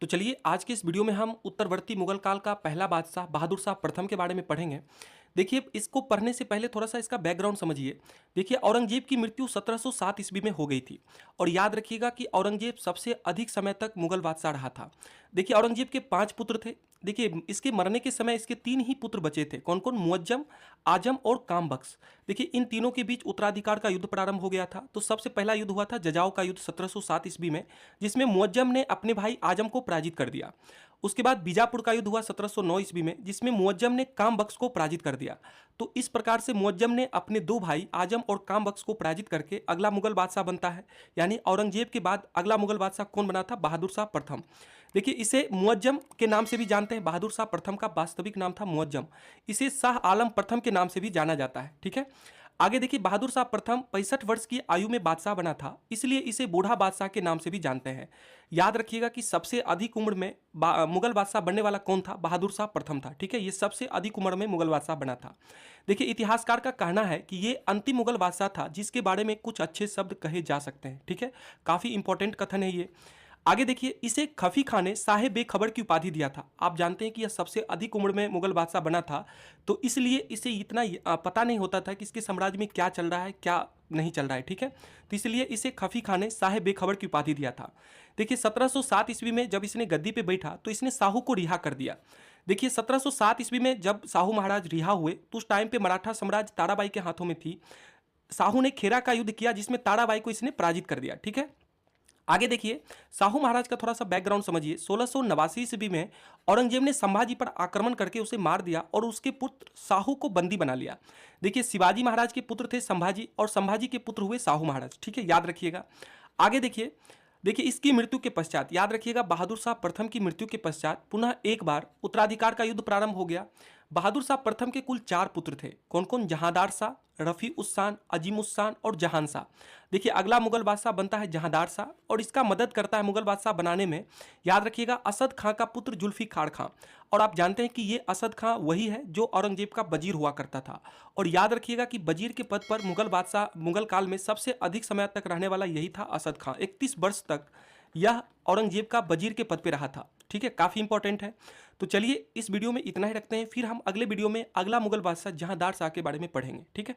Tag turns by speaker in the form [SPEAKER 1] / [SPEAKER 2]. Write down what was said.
[SPEAKER 1] तो चलिए आज के इस वीडियो में हम उत्तरवर्ती मुगल काल का पहला बादशाह बहादुर शाह प्रथम के बारे में पढ़ेंगे। देखिए, इसको पढ़ने से पहले थोड़ा सा इसका बैकग्राउंड समझिए। देखिए, औरंगजेब की मृत्यु 1707 ईस्वी में हो गई थी और याद रखिएगा कि औरंगजेब सबसे अधिक समय तक मुगल बादशाह रहा था। देखिए, औरंगजेब के 5 पुत्र थे। देखिए, इसके मरने के समय इसके 3 ही पुत्र बचे थे। कौन कौन? मुअज्जम, आजम और कामबख्श। देखिए, इन तीनों के बीच उत्तराधिकार का युद्ध प्रारंभ हो गया था। तो सबसे पहला युद्ध हुआ था जजाओ का युद्ध 1707 ईस्वी में, जिसमें मुअज्जम ने अपने भाई आजम को पराजित कर दिया। उसके बाद बीजापुर का युद्ध हुआ 1709 ईस्वी में, जिसमें मुअज्जम ने कामबख्श को पराजित कर दिया। तो इस प्रकार से मुअज्जम ने अपने 2 भाई आजम और कामबख्श को पराजित करके अगला मुगल बादशाह बनता है। यानी औरंगजेब के बाद अगला मुगल बादशाह कौन बना था? बहादुर शाह प्रथम। देखिए, इसे मुअज्जम के नाम से भी जानते हैं। बहादुर शाह प्रथम का वास्तविक नाम था मुअज्जम। इसे शाह आलम प्रथम के नाम से भी जाना जाता है। ठीक है, आगे देखिए, बहादुर शाह प्रथम 65 वर्ष की आयु में बादशाह बना था, इसलिए इसे बूढ़ा बादशाह के नाम से भी जानते हैं। याद रखिएगा कि सबसे अधिक उम्र में मुगल बादशाह बनने वाला कौन था? बहादुर शाह प्रथम था। ठीक है, ये सबसे अधिक उम्र में मुगल बादशाह बना था। देखिए, इतिहासकार का कहना है कि ये अंतिम मुगल बादशाह था जिसके बारे में कुछ अच्छे शब्द कहे जा सकते हैं। ठीक है, काफी इंपॉर्टेंट कथन है ये। आगे देखिए, इसे खफी खां ने साहे बेखबर की उपाधि दिया था। आप जानते हैं कि यह सबसे अधिक उम्र में मुगल बादशाह बना था, तो इसलिए इसे इतना पता नहीं होता था कि इसके साम्राज्य में क्या चल रहा है, क्या नहीं चल रहा है। ठीक है, तो इसलिए इसे खफी खां ने साहे बेखबर की उपाधि दिया था। देखिए, 1707 ईस्वी में जब इसने गद्दी पे बैठा तो इसने साहू को रिहा कर दिया। देखिए, 1707 ईस्वी में जब साहू महाराज रिहा हुए तो उस टाइम पे मराठा साम्राज्य ताराबाई के हाथों में थी। साहू ने खेरा का युद्ध किया जिसमें ताराबाई को इसने पराजित कर दिया। ठीक है, आगे देखिए, साहू महाराज का थोड़ा सा बैकग्राउंड समझिए। 1689 ईस्वी में औरंगजेब ने संभाजी पर आक्रमण करके उसे मार दिया और उसके पुत्र साहू को बंदी बना लिया। देखिए, शिवाजी महाराज के पुत्र थे संभाजी और संभाजी के पुत्र हुए साहू महाराज। ठीक है, याद रखिएगा। आगे देखिए, इसकी मृत्यु के पश्चात याद रखिएगा, बहादुर शाह प्रथम की मृत्यु के पश्चात पुनः एक बार उत्तराधिकार का युद्ध प्रारंभ हो गया। बहादुर शाह प्रथम के कुल 4 पुत्र थे। कौन कौन? जहांदार शाह, रफी उस्सान, अजीम उस्सान और जहान शाह। देखिए, अगला मुगल बादशाह बनता है जहांदार शाह और इसका मदद करता है मुगल बादशाह बनाने में, याद रखिएगा, असद खां का पुत्र जुल्फिकार खां। और आप जानते हैं कि ये असद खां वही है जो औरंगजेब का वजीर हुआ करता था। और याद रखिएगा कि वजीर के पद पर मुगल काल में सबसे अधिक समय तक रहने वाला यही था असद खां। 31 वर्ष तक यह औरंगजेब का वजीर के पद पे रहा था। ठीक है, काफी इंपॉर्टेंट है। तो चलिए, इस वीडियो में इतना ही रखते हैं, फिर हम अगले वीडियो में अगला मुगल बादशाह जहांदार शाह के बारे में पढ़ेंगे। ठीक है।